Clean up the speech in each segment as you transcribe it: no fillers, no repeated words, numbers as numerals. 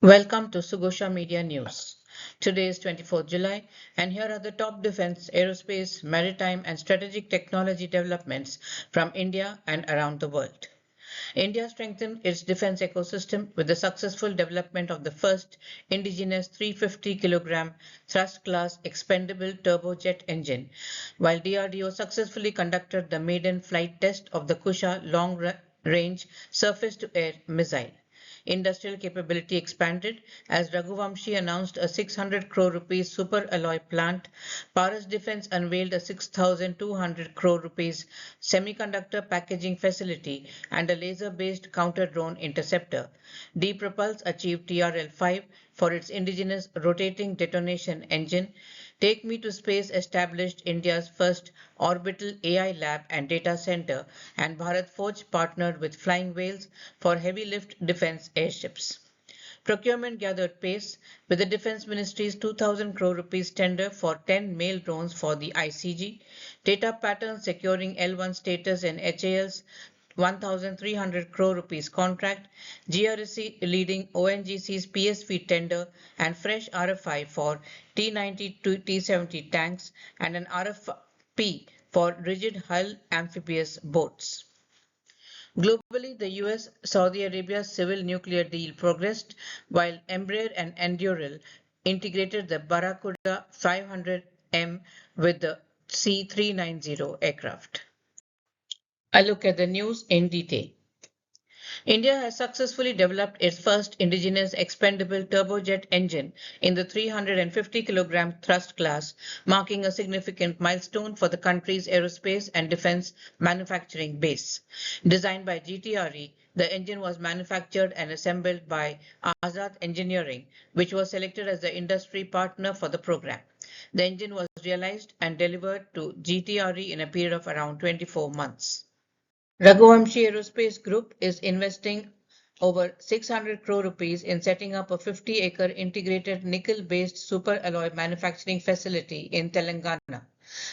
Welcome to Sugosha Media News. Today is 24th July, and here are the top defense, aerospace, maritime, and strategic technology developments from India and around the world. India strengthened its defense ecosystem with the successful development of the first indigenous 350 kilogram thrust class expendable turbo jet engine, while DRDO successfully conducted the maiden flight test of the Kusha long range surface to air missile. Industrial capability expanded as Raghuvamshi announced a 600 crore rupees super alloy plant. Paras Defence unveiled a 6,200 crore rupees semiconductor packaging facility and a laser-based counter-drone interceptor. D-Propulse achieved TRL-5 for its indigenous rotating detonation engine. Take Me to Space established India's first orbital AI lab and data center, and Bharat Forge partnered with Flying Whales for heavy lift defense airships. Procurement gathered pace with the Defence Ministry's 2,000 crore rupees tender for 10 mail drones for the ICG, data patterns securing L1 status in HAL's 1,300 crore rupees contract, GRSC leading ONGC's PSV tender, and fresh RFI for T90 to T70 tanks and an RFP for rigid hull amphibious boats. Globally, the US-Saudi Arabia civil nuclear deal progressed, while Embraer and Anduril integrated the Barracuda 500M with the C390 aircraft. A look at the news in detail. India has successfully developed its first indigenous expendable turbojet engine in the 350 kilogram thrust class, marking a significant milestone for the country's aerospace and defense manufacturing base. Designed by GTRE, the engine was manufactured and assembled by Azad Engineering, which was selected as the industry partner for the program. The engine was realized and delivered to GTRE in a period of around 24 months. Raghuvamshi Aerospace Group is investing over 600 crore rupees in setting up a 50-acre integrated nickel-based super alloy manufacturing facility in Telangana.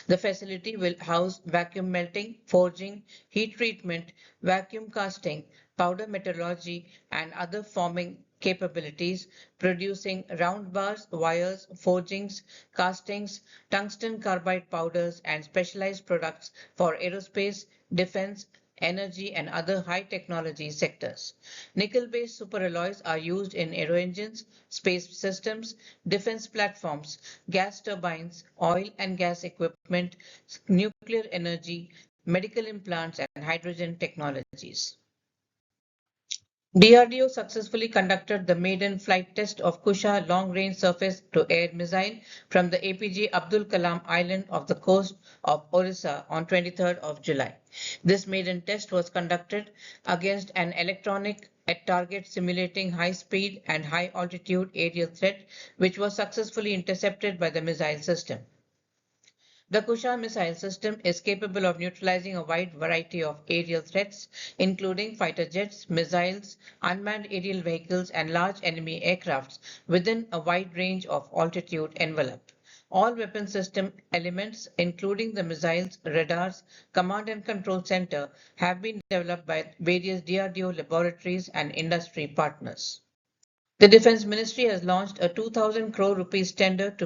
The facility will house vacuum melting, forging, heat treatment, vacuum casting, powder metallurgy, and other forming capabilities, producing round bars, wires, forgings, castings, tungsten carbide powders, and specialized products for aerospace, defense, energy, and other high technology sectors. Nickel-based superalloys are used in aero engines, space systems, defense platforms, gas turbines, oil and gas equipment, nuclear energy, medical implants, and hydrogen technologies. DRDO successfully conducted the maiden flight test of Kusha long-range surface-to-air missile from the APJ Abdul Kalam Island off the coast of Orissa on 23rd of July. This maiden test was conducted against an electronic at target simulating high speed and high altitude aerial threat, which was successfully intercepted by the missile system. The Kusha missile system is capable of neutralizing a wide variety of aerial threats, including fighter jets, missiles, unmanned aerial vehicles, and large enemy aircrafts within a wide range of altitude envelope. All weapon system elements, including the missiles, radars, command and control center, have been developed by various DRDO laboratories and industry partners. The Defence Ministry has launched a 2,000 crore rupees tender to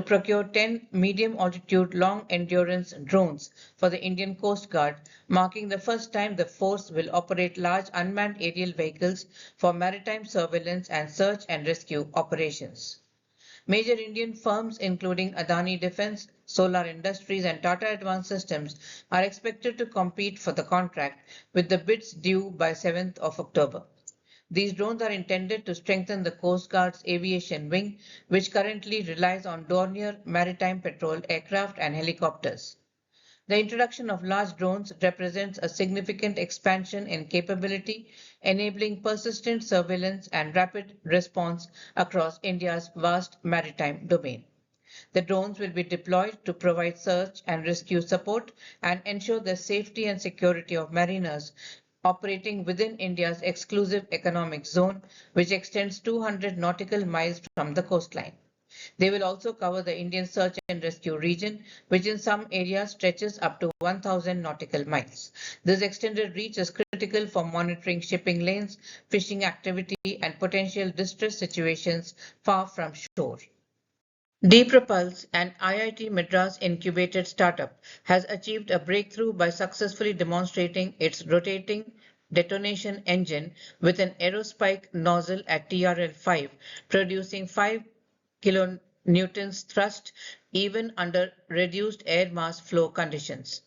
procure 10 medium altitude long endurance drones for the Indian Coast Guard, marking the first time the force will operate large unmanned aerial vehicles for maritime surveillance and search and rescue operations. Major Indian firms including Adani Defence, Solar Industries and Tata Advanced Systems are expected to compete for the contract, with the bids due by 7th of October. These drones are intended to strengthen the Coast Guard's aviation wing, which currently relies on Dornier maritime patrol aircraft and helicopters. The introduction of large drones represents a significant expansion in capability, enabling persistent surveillance and rapid response across India's vast maritime domain. The drones will be deployed to provide search and rescue support and ensure the safety and security of mariners operating within India's exclusive economic zone, which extends 200 nautical miles from the coastline. They will also cover the Indian search and rescue region, which in some areas stretches up to 1,000 nautical miles. This extended reach is critical for monitoring shipping lanes, fishing activity, and potential distress situations far from shore. DPropulse, an IIT Madras incubated startup, has achieved a breakthrough by successfully demonstrating its rotating detonation engine with an aerospike nozzle at TRL-5, producing 5 kilonewtons thrust even under reduced air mass flow conditions.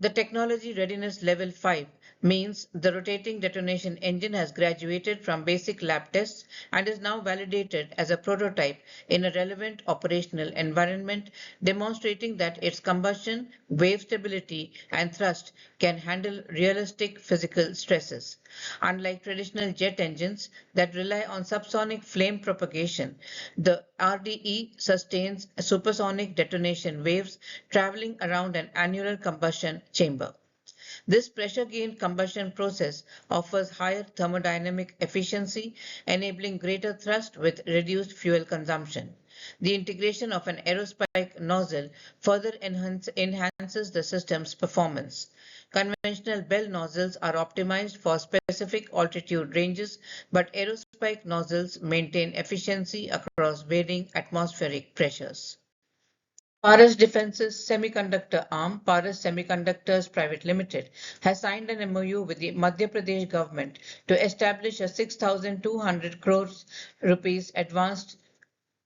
The technology readiness level 5 means the rotating detonation engine has graduated from basic lab tests and is now validated as a prototype in a relevant operational environment, demonstrating that its combustion, wave stability, and thrust can handle realistic physical stresses. Unlike traditional jet engines that rely on subsonic flame propagation, the RDE sustains supersonic detonation waves traveling around an annular combustion chamber. This pressure-gained combustion process offers higher thermodynamic efficiency, enabling greater thrust with reduced fuel consumption. The integration of an aerospike nozzle further enhances the system's performance. Conventional bell nozzles are optimized for specific altitude ranges, but aerospike nozzles maintain efficiency across varying atmospheric pressures. Paras Defense's semiconductor arm, Paras Semiconductors Private Limited, has signed an MOU with the Madhya Pradesh government to establish a 6,200 crores rupees advanced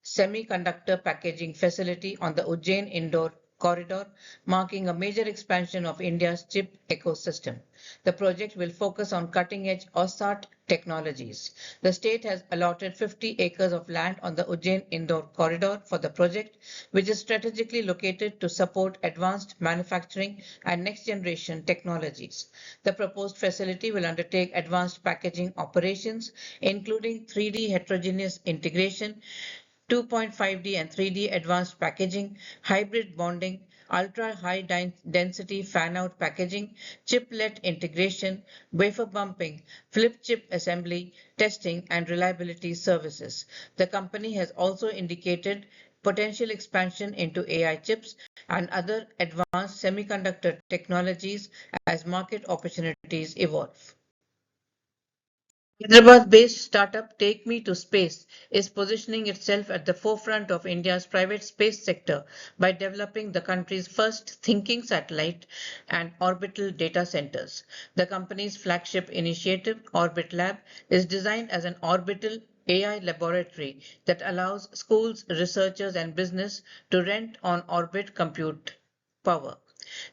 semiconductor packaging facility on the Ujjain Indore corridor, marking a major expansion of India's chip ecosystem. The project will focus on cutting-edge OSAT technologies. The state has allotted 50 acres of land on the Ujjain Indore corridor for the project, which is strategically located to support advanced manufacturing and next-generation technologies. The proposed facility will undertake advanced packaging operations, including 3D heterogeneous integration, 2.5D and 3D advanced packaging, hybrid bonding, ultra-high density fan-out packaging, chiplet integration, wafer bumping, flip chip assembly, testing, and reliability services. The company has also indicated potential expansion into AI chips and other advanced semiconductor technologies as market opportunities evolve. Hyderabad-based startup Take Me to Space is positioning itself at the forefront of India's private space sector by developing the country's first thinking satellite and orbital data centers. The company's flagship initiative, Orbit Lab, is designed as an orbital AI laboratory that allows schools, researchers, and business to rent on orbit compute power.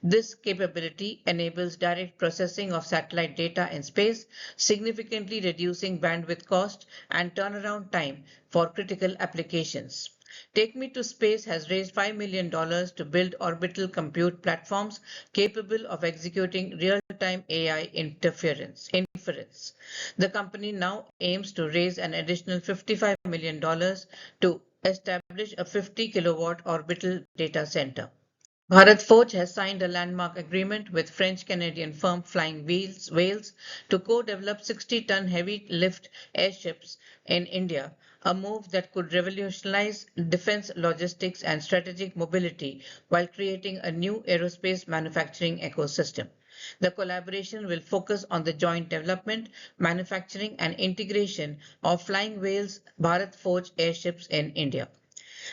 This capability enables direct processing of satellite data in space, significantly reducing bandwidth cost and turnaround time for critical applications. Take Me to Space has raised $5 million to build orbital compute platforms capable of executing real-time AI inference. The company now aims to raise an additional $55 million to establish a 50 kilowatt orbital data center. Bharat Forge has signed a landmark agreement with French-Canadian firm Flying Whales to co-develop 60-ton heavy-lift airships in India, a move that could revolutionize defense logistics and strategic mobility while creating a new aerospace manufacturing ecosystem. The collaboration will focus on the joint development, manufacturing, and integration of Flying Whales Bharat Forge airships in India.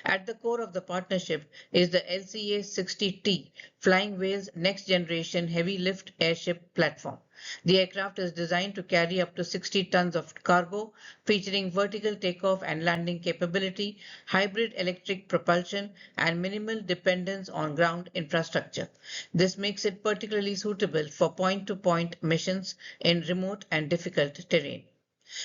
At the core of the partnership is the LCA-60T, Flying Whale's next-generation heavy-lift airship platform. The aircraft is designed to carry up to 60 tons of cargo, featuring vertical takeoff and landing capability, hybrid electric propulsion, and minimal dependence on ground infrastructure. This makes it particularly suitable for point-to-point missions in remote and difficult terrain.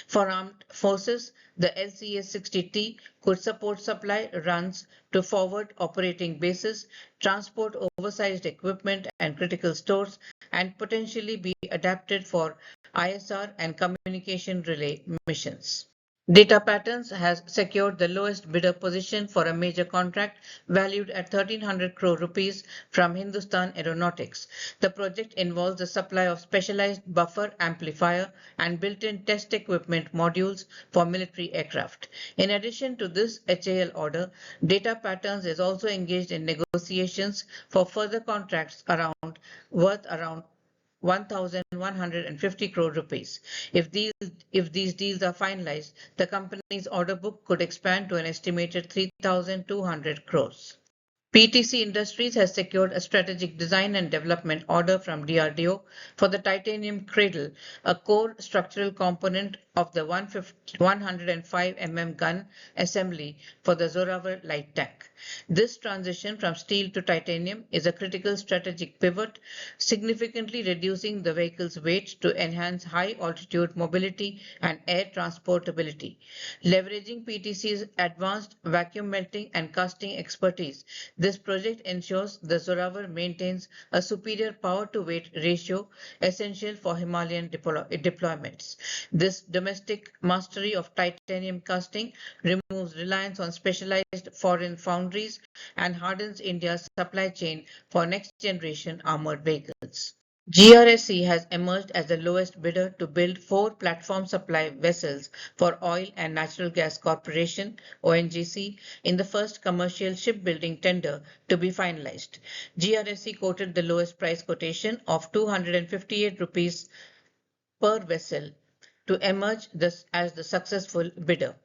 For armed forces, the LCA-60T could support supply runs to forward operating bases, transport oversized equipment and critical stores, and potentially be adapted for ISR and communication relay missions. Data Patterns has secured the lowest bidder position for a major contract valued at 1,300 crore rupees from Hindustan Aeronautics. The project involves the supply of specialized buffer amplifier and built-in test equipment modules for military aircraft. In addition to this HAL order, Data Patterns is also engaged in negotiations for further contracts worth around 1,150 crore rupees. If these deals are finalized, the company's order book could expand to an estimated 3,200 crores. PTC Industries has secured a strategic design and development order from DRDO for the titanium cradle, a core structural component of the 105 mm gun assembly for the Zorawar Light Tank. This transition from steel to titanium is a critical strategic pivot, significantly reducing the vehicle's weight to enhance high altitude mobility and air transportability. Leveraging PTC's advanced vacuum melting and casting expertise, this project ensures the Zorawar maintains a superior power to weight ratio essential for Himalayan deployments. This domestic mastery of titanium casting removes reliance on specialized foreign foundries and hardens India's supply chain for next generation armored vehicles. GRSE has emerged as the lowest bidder to build four platform supply vessels for Oil and Natural Gas Corporation (ONGC) in the first commercial shipbuilding tender to be finalized. GRSE quoted the lowest price quotation of 258 rupees per vessel to emerge as the successful bidder.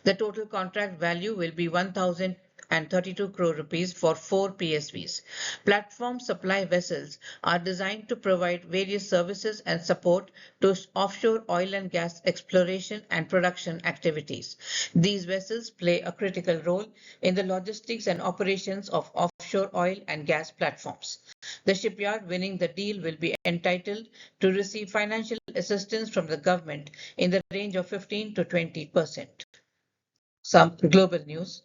The total contract value will be 1,032 crore rupees for four PSVs. Platform supply vessels are designed to provide various services and support to offshore oil and gas exploration and production activities. These vessels play a critical role in the logistics and operations of offshore oil and gas platforms. The shipyard winning the deal will be entitled to receive financial assistance from the government in the range of 15 to 20%. Some global news.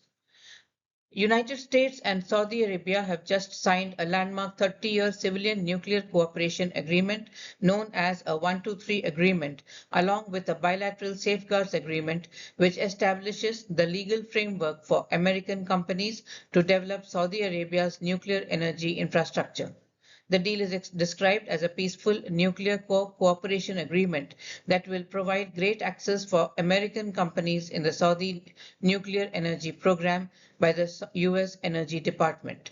United States and Saudi Arabia have just signed a landmark 30-year civilian nuclear cooperation agreement known as a 123 agreement, along with a bilateral safeguards agreement which establishes the legal framework for American companies to develop Saudi Arabia's nuclear energy infrastructure. The deal is described as a peaceful nuclear cooperation agreement that will provide great access for American companies in the Saudi nuclear energy program by the US Energy Department.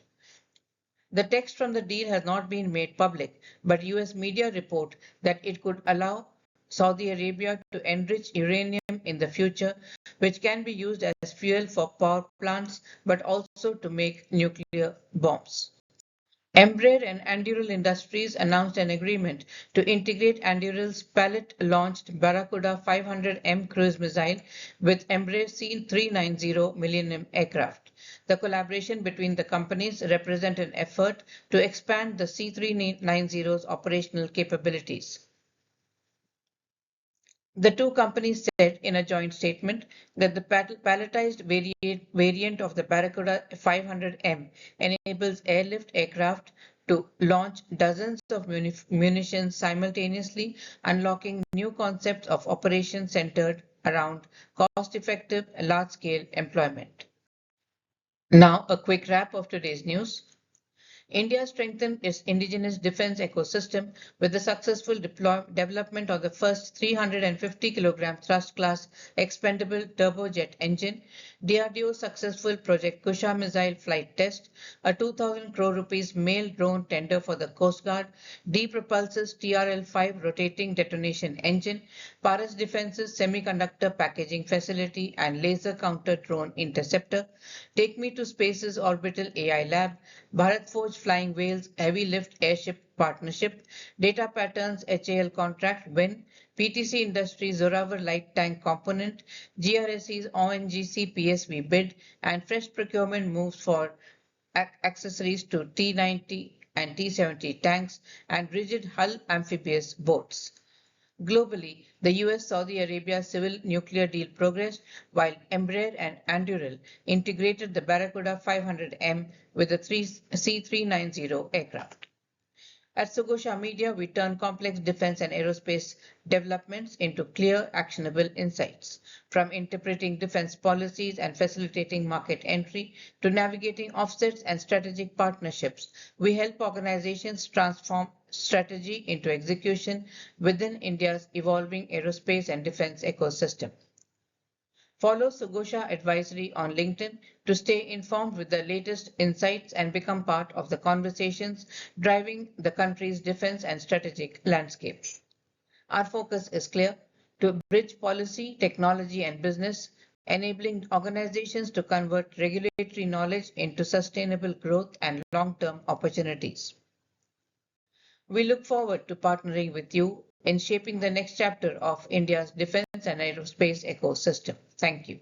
The text from the deal has not been made public, but US media report that it could allow Saudi Arabia to enrich uranium in the future, which can be used as fuel for power plants, but also to make nuclear bombs. Embraer and Anduril Industries announced an agreement to integrate Anduril's pallet-launched Barracuda 500M cruise missile with Embraer's C-390 Millennium aircraft. The collaboration between the companies represents an effort to expand the C-390's operational capabilities. The two companies said in a joint statement that the palletized variant of the Barracuda 500M enables airlift aircraft to launch dozens of munitions simultaneously, unlocking new concepts of operations centered around cost-effective, large-scale employment. Now, a quick wrap of today's news. India strengthened its indigenous defense ecosystem with the successful development of the first 350 kilogram thrust class expendable turbo jet engine, DRDO's successful Project Kusha missile flight test, a 2,000 crore rupees mail drone tender for the Coast Guard, D-Propulse's TRL-5 rotating detonation engine, Paras Defense's semiconductor packaging facility and laser counter drone interceptor, Take Me to Space's Orbital AI lab, Bharat Forge Flying Whales Heavy Lift Airship Partnership, Data Patterns HAL Contract Win, PTC Industries Zorawar Light Tank Component, GRSE's ONGC PSV bid, and fresh procurement moves for accessories to T-90 and T-70 tanks and rigid hull amphibious boats. Globally, the US-Saudi Arabia civil nuclear deal progressed while Embraer and Anduril integrated the Barracuda 500M with the C-390 aircraft. At Sugosha Media, we turn complex defense and aerospace developments into clear, actionable insights. From interpreting defense policies and facilitating market entry to navigating offsets and strategic partnerships, we help organizations transform strategy into execution within India's evolving aerospace and defense ecosystem. Follow Sugosha Advisory on LinkedIn to stay informed with the latest insights and become part of the conversations driving the country's defense and strategic landscape. Our focus is clear: to bridge policy, technology, and business, enabling organizations to convert regulatory knowledge into sustainable growth and long-term opportunities. We look forward to partnering with you in shaping the next chapter of India's defense and aerospace ecosystem. Thank you.